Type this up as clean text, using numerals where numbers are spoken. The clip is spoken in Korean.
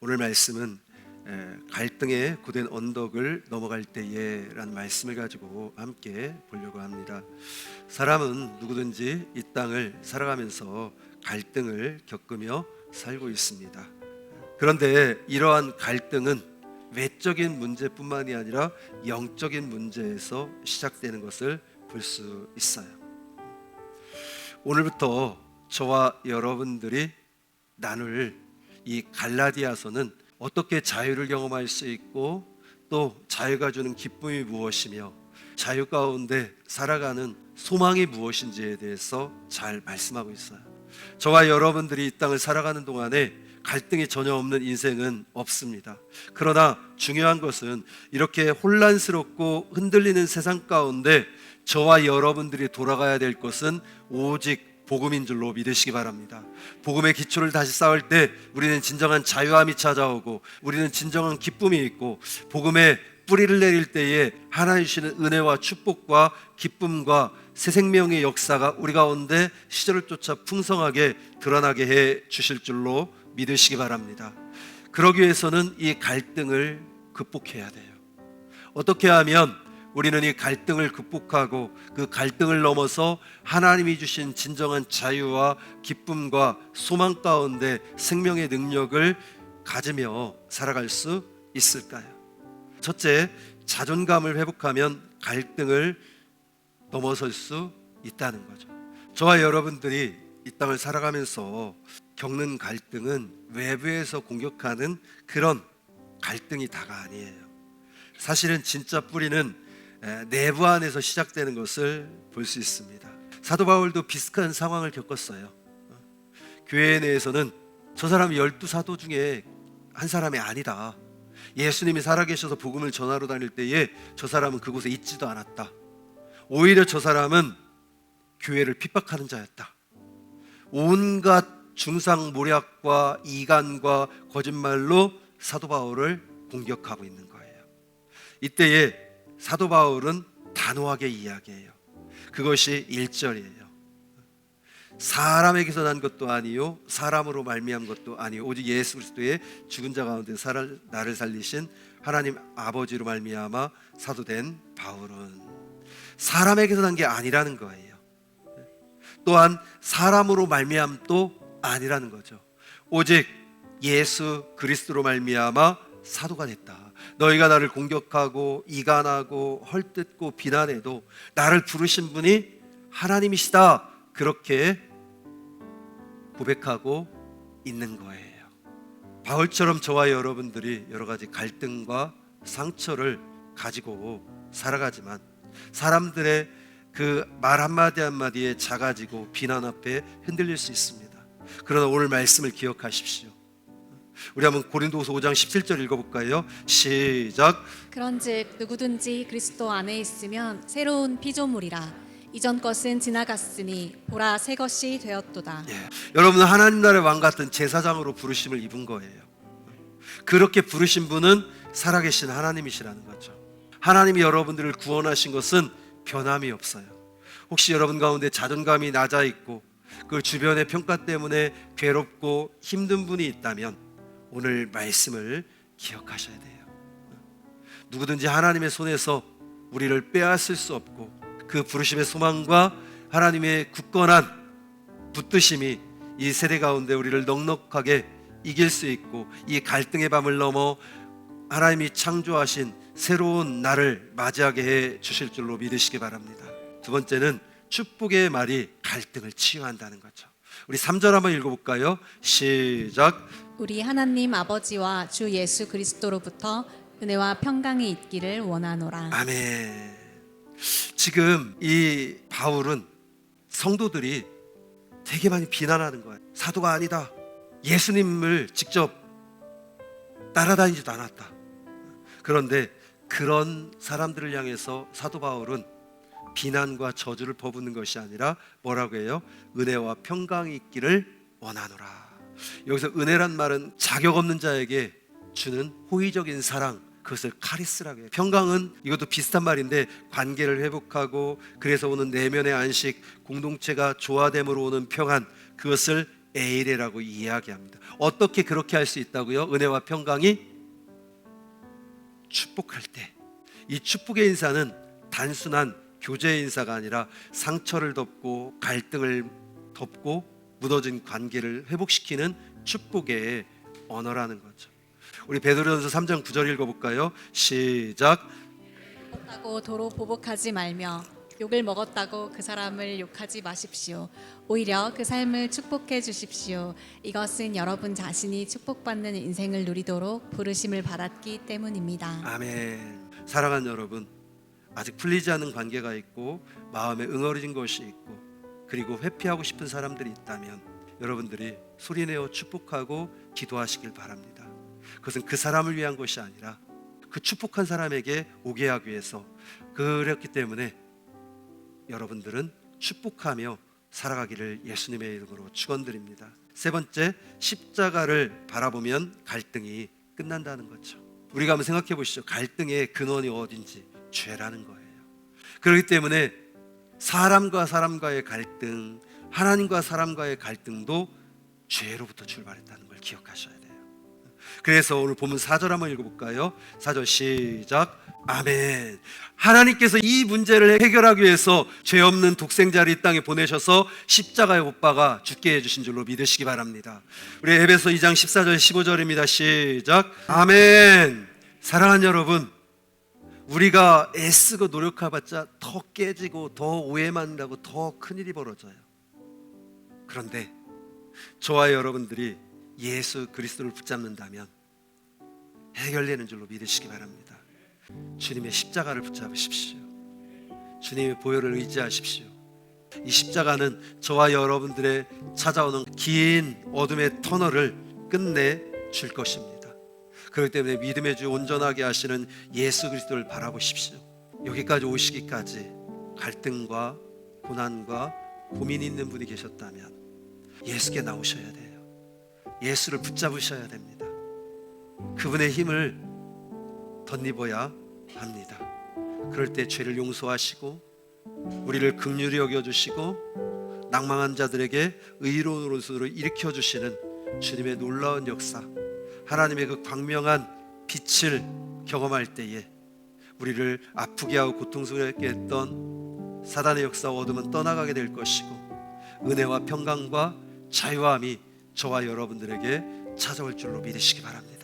오늘 말씀은 갈등의 고된 언덕을 넘어갈 때에 라는 말씀을 가지고 함께 보려고 합니다. 사람은 누구든지 이 땅을 살아가면서 갈등을 겪으며 살고 있습니다. 그런데 이러한 갈등은 외적인 문제뿐만이 아니라 영적인 문제에서 시작되는 것을 볼 수 있어요. 오늘부터 저와 여러분들이 나눌 이 갈라디아서는 어떻게 자유를 경험할 수 있고 또 자유가 주는 기쁨이 무엇이며 자유 가운데 살아가는 소망이 무엇인지에 대해서 잘 말씀하고 있어요. 저와 여러분들이 이 땅을 살아가는 동안에 갈등이 전혀 없는 인생은 없습니다. 그러나 중요한 것은 이렇게 혼란스럽고 흔들리는 세상 가운데 저와 여러분들이 돌아가야 될 것은 오직 복음인 줄로 믿으시기 바랍니다. 복음의 기초를 다시 쌓을 때 우리는 진정한 자유함이 찾아오고 우리는 진정한 기쁨이 있고 복음의 뿌리를 내릴 때에 하나님 주시는 은혜와 축복과 기쁨과 새 생명의 역사가 우리 가운데 시절을 쫓아 풍성하게 드러나게 해 주실 줄로 믿으시기 바랍니다. 그러기 위해서는 이 갈등을 극복해야 돼요. 어떻게 하면 우리는 이 갈등을 극복하고 그 갈등을 넘어서 하나님이 주신 진정한 자유와 기쁨과 소망 가운데 생명의 능력을 가지며 살아갈 수 있을까요? 첫째, 자존감을 회복하면 갈등을 넘어설 수 있다는 거죠. 저와 여러분들이 이 땅을 살아가면서 겪는 갈등은 외부에서 공격하는 그런 갈등이 다가 아니에요. 사실은 진짜 뿌리는 내부 안에서 시작되는 것을 볼 수 있습니다. 사도 바울도 비슷한 상황을 겪었어요. 교회 내에서는 저 사람이 12사도 중에 한 사람이 아니다. 예수님이 살아계셔서 복음을 전하러 다닐 때에 저 사람은 그곳에 있지도 않았다. 오히려 저 사람은 교회를 핍박하는 자였다. 온갖 중상모략과 이간과 거짓말로 사도 바울을 공격하고 있는 거예요. 이때에 사도 바울은 단호하게 이야기해요. 그것이 1절이에요. 사람에게서 난 것도 아니요 사람으로 말미암은 것도 아니요 오직 예수 그리스도의 죽은 자 가운데 나를 살리신 하나님 아버지로 말미암아 사도된 바울은 사람에게서 난 게 아니라는 거예요. 또한 사람으로 말미암도 아니라는 거죠. 오직 예수 그리스도로 말미암아 사도가 됐다. 너희가 나를 공격하고 이간하고 헐뜯고 비난해도 나를 부르신 분이 하나님이시다. 그렇게 고백하고 있는 거예요. 바울처럼 저와 여러분들이 여러 가지 갈등과 상처를 가지고 살아가지만 사람들의 그 말 한마디 한마디에 작아지고 비난 앞에 흔들릴 수 있습니다. 그러나 오늘 말씀을 기억하십시오. 우리 한번 고린도후서 5장 17절 읽어볼까요? 시작. 그런즉 누구든지 그리스도 안에 있으면 새로운 피조물이라 이전 것은 지나갔으니 보라 새 것이 되었도다. 여러분은 하나님 나라의 왕 같은 제사장으로 부르심을 입은 거예요. 그렇게 부르신 분은 살아계신 하나님이시라는 거죠. 하나님이 여러분들을 구원하신 것은 변함이 없어요. 혹시 여러분 가운데 자존감이 낮아 있고 그 주변의 평가 때문에 괴롭고 힘든 분이 있다면 오늘 말씀을 기억하셔야 돼요. 누구든지 하나님의 손에서 우리를 빼앗을 수 없고 그 부르심의 소망과 하나님의 굳건한 붙드심이 이 세대 가운데 우리를 넉넉하게 이길 수 있고 이 갈등의 밤을 넘어 하나님이 창조하신 새로운 날을 맞이하게 해 주실 줄로 믿으시기 바랍니다. 두 번째는 축복의 말이 갈등을 치유한다는 거죠. 우리 3절 한번 읽어볼까요? 시작. 우리 하나님 아버지와 주 예수 그리스도로부터 은혜와 평강이 있기를 원하노라. 아멘. 지금 이 바울은 성도들이 되게 많이 비난하는 거예요. 사도가 아니다. 예수님을 직접 따라다니지도 않았다. 그런데 그런 사람들을 향해서 사도 바울은 비난과 저주를 퍼붓는 것이 아니라 뭐라고 해요? 은혜와 평강이 있기를 원하노라. 여기서 은혜란 말은 자격 없는 자에게 주는 호의적인 사랑, 그것을 카리스라고 해요. 평강은 이것도 비슷한 말인데 관계를 회복하고 그래서 오는 내면의 안식, 공동체가 조화됨으로 오는 평안, 그것을 에이레라고 이야기합니다. 어떻게 그렇게 할 수 있다고요? 은혜와 평강이 축복할 때. 이 축복의 인사는 단순한 교제의 인사가 아니라 상처를 덮고 갈등을 덮고 무너진 관계를 회복시키는 축복의 언어라는 거죠. 우리 베드로전서 3장 9절 읽어볼까요? 시작. 먹었다고 도로 보복하지 말며 욕을 먹었다고 그 사람을 욕하지 마십시오. 오히려 그 삶을 축복해 주십시오. 이것은 여러분 자신이 축복받는 인생을 누리도록 부르심을 받았기 때문입니다. 아멘. 사랑하는 여러분, 아직 풀리지 않은 관계가 있고 마음에 응어리진 것이 있고 그리고 회피하고 싶은 사람들이 있다면 여러분들이 소리내어 축복하고 기도하시길 바랍니다. 그것은 그 사람을 위한 것이 아니라 그 축복한 사람에게 오게 하기 위해서. 그렇기 때문에 여러분들은 축복하며 살아가기를 예수님의 이름으로 축원드립니다. 세 번째, 십자가를 바라보면 갈등이 끝난다는 거죠. 우리가 한번 생각해 보시죠. 갈등의 근원이 어딘지 죄라는 거예요. 그렇기 때문에 사람과 사람과의 갈등, 하나님과 사람과의 갈등도 죄로부터 출발했다는 걸 기억하셔야 돼요. 그래서 오늘 본문 4절 한번 읽어볼까요? 4절 시작. 아멘. 하나님께서 이 문제를 해결하기 위해서 죄 없는 독생자를 이 땅에 보내셔서 십자가에 못 박아 죽게 해주신 줄로 믿으시기 바랍니다. 우리 에베소 2장 14절 15절입니다. 시작. 아멘. 사랑하는 여러분, 우리가 애쓰고 노력해봤자 더 깨지고 더 오해만 가고 더 큰일이 벌어져요. 그런데 저와 여러분들이 예수 그리스도를 붙잡는다면 해결되는 줄로 믿으시기 바랍니다. 주님의 십자가를 붙잡으십시오. 주님의 보혈을 의지하십시오. 이 십자가는 저와 여러분들의 찾아오는 긴 어둠의 터널을 끝내 줄 것입니다. 그렇기 때문에 믿음의 주 온전하게 하시는 예수 그리스도를 바라보십시오. 여기까지 오시기까지 갈등과 고난과 고민이 있는 분이 계셨다면 예수께 나오셔야 돼요. 예수를 붙잡으셔야 됩니다. 그분의 힘을 덧입어야 합니다. 그럴 때 죄를 용서하시고 우리를 긍휼히 여겨주시고 낭망한 자들에게 의로운으로 일으켜주시는 주님의 놀라운 역사, 하나님의 그 광명한 빛을 경험할 때에 우리를 아프게 하고 고통스럽게 했던 사단의 역사와 어둠은 떠나가게 될 것이고 은혜와 평강과 자유함이 저와 여러분들에게 찾아올 줄로 믿으시기 바랍니다.